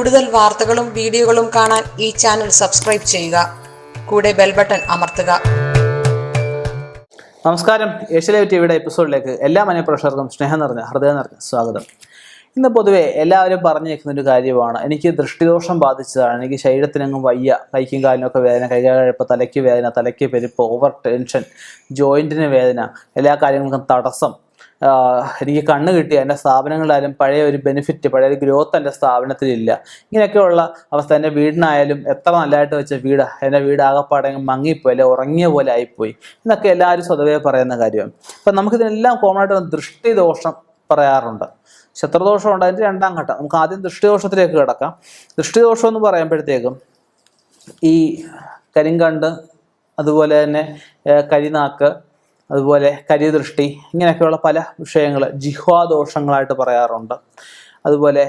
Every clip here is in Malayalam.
കൂടുതൽ വാർത്തകളും വീഡിയോകളും കാണാൻ ഈ ചാനൽ സബ്സ്ക്രൈബ് ചെയ്യുക. കൂടെ ബെൽ ബട്ടൺ അമർത്തുക. നമസ്കാരം. ഏഷ്യലൈവ് ടിവിയുടെ എപ്പിസോഡിലേക്ക് എല്ലാ മനഃപ്രേക്ഷകർക്കും സ്നേഹം നിറഞ്ഞ ഹൃദയം നിറഞ്ഞ സ്വാഗതം. ഇന്ന് പൊതുവെ എല്ലാവരും പറഞ്ഞു കേൾക്കുന്നൊരു കാര്യമാണ്, എനിക്ക് ദൃഷ്ടിദോഷം ബാധിച്ചതാണ്, എനിക്ക് ശരീരത്തിനെങ്ങും വയ്യ, കൈക്കും കാലിനൊക്കെ വേദന, കൈകാലഴിപ്പ്, തലയ്ക്ക് വേദന, തലയ്ക്ക് പെരുപ്പ്, ഓവർ ടെൻഷൻ, ജോയിൻറ്റിന് വേദന, എല്ലാ കാര്യങ്ങൾക്കും തടസ്സം, എനിക്ക് കണ്ണ് കിട്ടിയ എൻ്റെ സ്ഥാപനങ്ങളിലായാലും പഴയ ഒരു ബെനിഫിറ്റ്, പഴയ ഒരു ഗ്രോത്ത് എൻ്റെ സ്ഥാപനത്തിലില്ല. ഇങ്ങനെയൊക്കെയുള്ള അവസ്ഥ. എൻ്റെ വീടിനായാലും എത്ര നല്ലതായിട്ട് വെച്ച വീട്, എൻ്റെ വീട് ആകെപ്പാടെ മങ്ങിപ്പോയി, അല്ലെ ഉറങ്ങിയ പോലെ ആയിപ്പോയി എന്നൊക്കെ എല്ലാവരും സ്വതവേ പറയുന്ന കാര്യമാണ്. അപ്പം നമുക്കിതിനെല്ലാം കോമൺ ആയിട്ട് ദൃഷ്ടിദോഷം പറയാറുണ്ട്. ശത്രുദോഷം ഉണ്ട്, അതിൻ്റെ രണ്ടാം ഘട്ടം. നമുക്ക് ആദ്യം ദൃഷ്ടിദോഷത്തിലേക്ക് കിടക്കാം. ദൃഷ്ടിദോഷം എന്ന് പറയുമ്പോഴത്തേക്കും ഈ കരിങ്കണ്ണ്, അതുപോലെ തന്നെ കരിനാക്ക്, അതുപോലെ കരിദൃഷ്ടി, ഇങ്ങനെയൊക്കെയുള്ള പല വിഷയങ്ങൾ ജിഹ്വാദോഷങ്ങളായിട്ട് പറയാറുണ്ട്. അതുപോലെ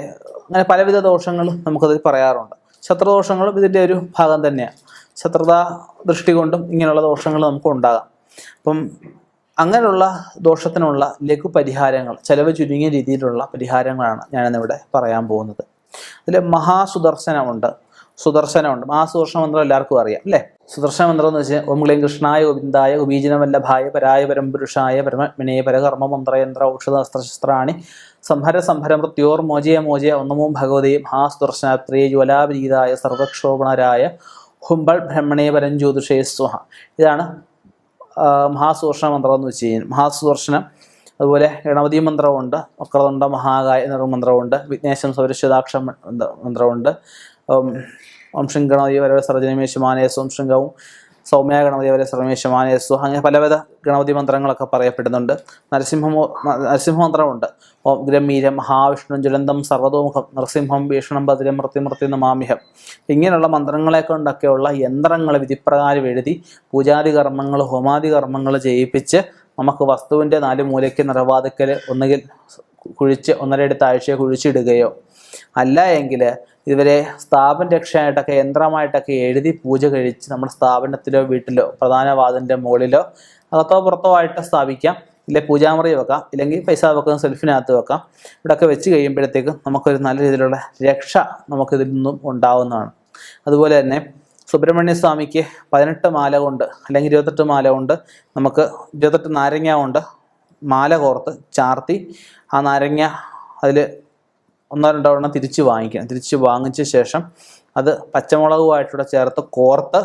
അങ്ങനെ പലവിധ ദോഷങ്ങളും നമുക്കതിൽ പറയാറുണ്ട്. ശത്രുദോഷങ്ങളും ഇതിൻ്റെ ഒരു ഭാഗം തന്നെയാണ്. ശത്രുതാ ദൃഷ്ടി കൊണ്ടും ഇങ്ങനെയുള്ള ദോഷങ്ങൾ നമുക്ക് ഉണ്ടാകാം. അപ്പം അങ്ങനെയുള്ള ദോഷത്തിനുള്ള ലഘു പരിഹാരങ്ങൾ, ചെലവ് ചുരുങ്ങിയ രീതിയിലുള്ള പരിഹാരങ്ങളാണ് ഞാനിന്നിവിടെ പറയാൻ പോകുന്നത്. അതിൽ മഹാസുദർശനമുണ്ട്. മഹാസുദർശന മന്ത്രം എല്ലാവർക്കും അറിയാം അല്ലേ? സുദർശന മന്ത്രം എന്ന് വെച്ചാൽ ഓം ക്ലീം കൃഷ്ണായ ഗോവിന്ദായ ഗോപീജനവല്ലഭായ പരായ പരംപുരുഷായ പരമത്മനേ പരകർമ്മ മന്ത്രയന്ത്ര ഔഷധസ്ത്രശസ്ത്രാണി സംഭര മൃത്യോർ മോചയ ഒന്നമോ ഭഗവതേ മഹാസുദർശനാത്രേ ജ്വലാപരീതായ സർവക്ഷോഭണരായ ഹുംബൾ ബ്രഹ്മണേ പരഞ്ജ്യോതിഷേ സ്വഹ. ഇതാണ് മഹാസുദർശന മന്ത്രം എന്ന് വെച്ച് കഴിഞ്ഞാൽ. മഹാസുദർശനം, അതുപോലെ ഗണപതി മന്ത്രമുണ്ട്, വക്രതുണ്ട മഹാകായ എന്നൊരു മന്ത്രമുണ്ട്, വിഘ്നേശം സൗരശ്വതാക്ഷ മന്ത്രമുണ്ട്, ഓം ശ്രീ ഗണപതി വരെ സർജനമേശമാനേസ്വം ശൃംഗവും സൗമ്യ ഗണപതി വരെ സർവമേശമാനേസ്വ. അങ്ങനെ പലവിധ ഗണപതി മന്ത്രങ്ങളൊക്കെ പറയപ്പെടുന്നുണ്ട്. നരസിംഹമന്ത്രമുണ്ട്. ഓം ഗ്രമീരം മഹാവിഷ്ണു ജ്വലന്തം സർവതോമുഖം നരസിംഹം ഭീഷണം ഭദ്രം മൃത്യുമൃത്യു നമാമിഹം. ഇങ്ങനെയുള്ള മന്ത്രങ്ങളെ കൊണ്ടൊക്കെയുള്ള യന്ത്രങ്ങൾ വിധിപ്രകാരം എഴുതി പൂജാതി കർമ്മങ്ങൾ, ഹോമാദി കർമ്മങ്ങൾ ചെയ്യിപ്പിച്ച് നമുക്ക് വസ്തുവിൻ്റെ 4 മൂലയ്ക്ക് നിറവാതുക്കൽ ഒന്നുകിൽ കുഴിച്ച് 1.5 ആഴ്ച കുഴിച്ചിടുകയോ അല്ല എങ്കിൽ ഇവരെ സ്ഥാപന രക്ഷയായിട്ടൊക്കെ യന്ത്രമായിട്ടൊക്കെ എഴുതി പൂജ കഴിച്ച് നമ്മുടെ സ്ഥാപനത്തിലോ വീട്ടിലോ പ്രധാന വാതിലിൻ്റെ മുകളിലോ അകത്തോ പുറത്തോ ആയിട്ട് സ്ഥാപിക്കാം. ഇല്ലെ പൂജാമുറി വെക്കാം, ഇല്ലെങ്കിൽ പൈസ വെക്കുന്ന സെൽഫിനകത്ത് വെക്കാം. ഇവിടെയൊക്കെ വെച്ച് കഴിയുമ്പോഴത്തേക്കും നമുക്കൊരു നല്ല രീതിയിലുള്ള രക്ഷ നമുക്കിതിൽ നിന്നും ഉണ്ടാവുന്നതാണ്. അതുപോലെ തന്നെ സുബ്രഹ്മണ്യ സ്വാമിക്ക് 18 മാല കൊണ്ട് അല്ലെങ്കിൽ 28 മാല കൊണ്ട് നമുക്ക് 28 നാരങ്ങ കൊണ്ട് മാല കോർത്ത് ചാർത്തി ആ നാരങ്ങ അതിൽ 1-2 എണ്ണം തിരിച്ച് വാങ്ങിക്കണം. തിരിച്ച് വാങ്ങിച്ച ശേഷം അത് പച്ചമുളകുമായിട്ടൂടെ ചേർത്ത് കോർത്ത്,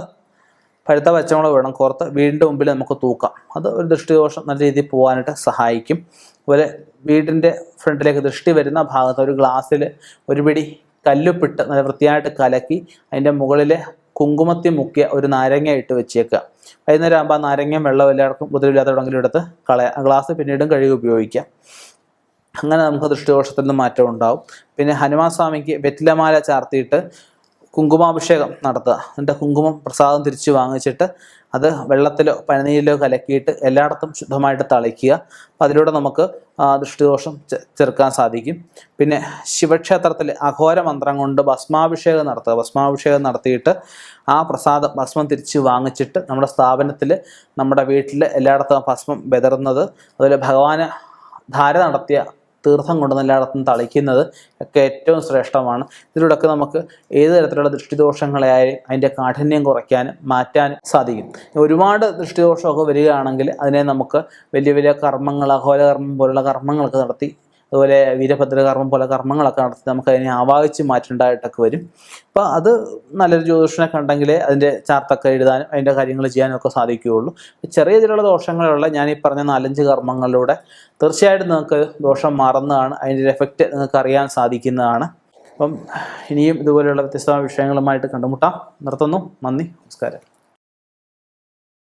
പഴുത്ത പച്ചമുളക് വേണം കോർത്ത് വീടിൻ്റെ മുമ്പിൽ നമുക്ക് തൂക്കാം. അത് ഒരു ദൃഷ്ടിദോഷം നല്ല രീതിയിൽ പോകാനായിട്ട് സഹായിക്കും. അതുപോലെ വീടിൻ്റെ ഫ്രണ്ടിലേക്ക് ദൃഷ്ടി വരുന്ന ഭാഗത്ത് ഒരു ഗ്ലാസ്സിൽ ഒരു പിടി കല്ലുപ്പിട്ട് നല്ല വൃത്തിയായിട്ട് കലക്കി അതിൻ്റെ മുകളിൽ കുങ്കുമത്തി മുക്കിയ ഒരു നാരങ്ങ ഇട്ട് വെച്ചേക്കുക. വൈകുന്നേരം ആകുമ്പോൾ ആ നാരങ്ങ വെള്ളം എല്ലാവർക്കും ബുദ്ധിമില്ലാത്തവിടെങ്കിലും എടുത്ത് കളയാം. ആ ഗ്ലാസ് പിന്നീടും കഴുകി ഉപയോഗിക്കാം. അങ്ങനെ നമുക്ക് ദൃഷ്ടിദോഷത്തിൽ നിന്ന് മാറ്റം ഉണ്ടാവും. പിന്നെ ഹനുമാൻ സ്വാമിക്ക് വെറ്റിലമാല ചാർത്തിയിട്ട് കുങ്കുമാഭിഷേകം നടത്തുക. എന്നിട്ട് കുങ്കുമം പ്രസാദം തിരിച്ച് വാങ്ങിച്ചിട്ട് അത് വെള്ളത്തിലോ പനിനീരിലോ കലക്കിയിട്ട് എല്ലായിടത്തും ശുദ്ധമായിട്ട് തളിക്കുക. അപ്പം അതിലൂടെ നമുക്ക് ദൃഷ്ടിദോഷം ചെറുക്കാൻ സാധിക്കും. പിന്നെ ശിവക്ഷേത്രത്തിൽ അഘോര മന്ത്രം കൊണ്ട് ഭസ്മാഭിഷേകം നടത്തുക. ഭസ്മാഭിഷേകം നടത്തിയിട്ട് ആ പ്രസാദം ഭസ്മം തിരിച്ച് വാങ്ങിച്ചിട്ട് നമ്മുടെ സ്ഥാപനത്തിൽ, നമ്മുടെ വീട്ടിൽ എല്ലായിടത്തും ഭസ്മം വിതറുന്നത്, അതുപോലെ ഭഗവാന് ധാര നടത്തിയ തീർത്ഥം കൊണ്ട് എല്ലായിടത്തും തളിക്കുന്നത് ഒക്കെ ഏറ്റവും ശ്രേഷ്ഠമാണ്. ഇതിലൂടെയൊക്കെ നമുക്ക് ഏത് തരത്തിലുള്ള ദൃഷ്ടിദോഷങ്ങളെയായാലും അതിൻ്റെ കാഠിന്യം കുറയ്ക്കാനും മാറ്റാനും സാധിക്കും. ഒരുപാട് ദൃഷ്ടിദോഷമൊക്കെ വരികയാണെങ്കിൽ അതിനെ നമുക്ക് വലിയ വലിയ കർമ്മങ്ങൾ, അഘോരകർമ്മം പോലുള്ള കർമ്മങ്ങളൊക്കെ നടത്തി, അതുപോലെ വീരഭദ്രകർമ്മം പോലെ കർമ്മങ്ങളൊക്കെ നടത്തി നമുക്ക് അതിനെ ആവാഹിച്ച് മാറ്റേണ്ടതായിട്ടൊക്കെ വരും. അപ്പോൾ അത് നല്ലൊരു ജ്യോതിഷനെ കണ്ടെങ്കിലേ അതിൻ്റെ ചാർത്തൊക്കെ എഴുതാനും അതിൻ്റെ കാര്യങ്ങൾ ചെയ്യാനും ഒക്കെ സാധിക്കുകയുള്ളൂ. ചെറിയ രീതിയിലുള്ള ദോഷങ്ങളുള്ള ഞാൻ ഈ പറഞ്ഞ 4-5 കർമ്മങ്ങളിലൂടെ തീർച്ചയായിട്ടും നിങ്ങൾക്ക് ദോഷം മാറുന്നതാണ്. അതിൻ്റെ എഫക്റ്റ് നിങ്ങൾക്ക് അറിയാൻ സാധിക്കുന്നതാണ്. അപ്പം ഇനിയും ഇതുപോലെയുള്ള വ്യത്യസ്തമായ വിഷയങ്ങളുമായിട്ട് കണ്ടുമുട്ടാം. നിർത്തുന്നു. നന്ദി, നമസ്കാരം.